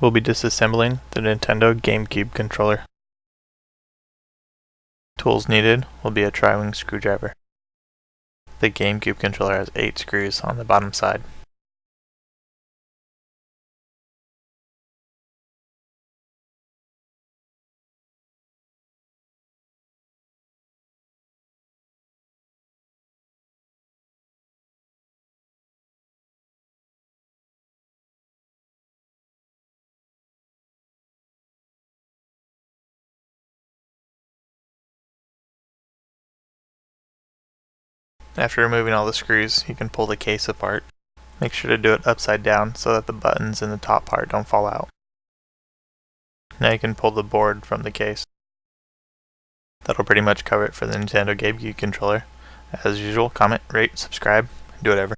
We'll be disassembling the Nintendo Gamecube Controller. Tools needed will be a tri-wing screwdriver. The Gamecube controller has 8 screws on the bottom side. After removing all the screws, you can pull the case apart. Make sure to do it upside down so that the buttons in the top part don't fall out. Now you can pull the board from the case. That'll pretty much cover it for the Nintendo Gamecube controller. As usual, comment, rate, subscribe, do whatever.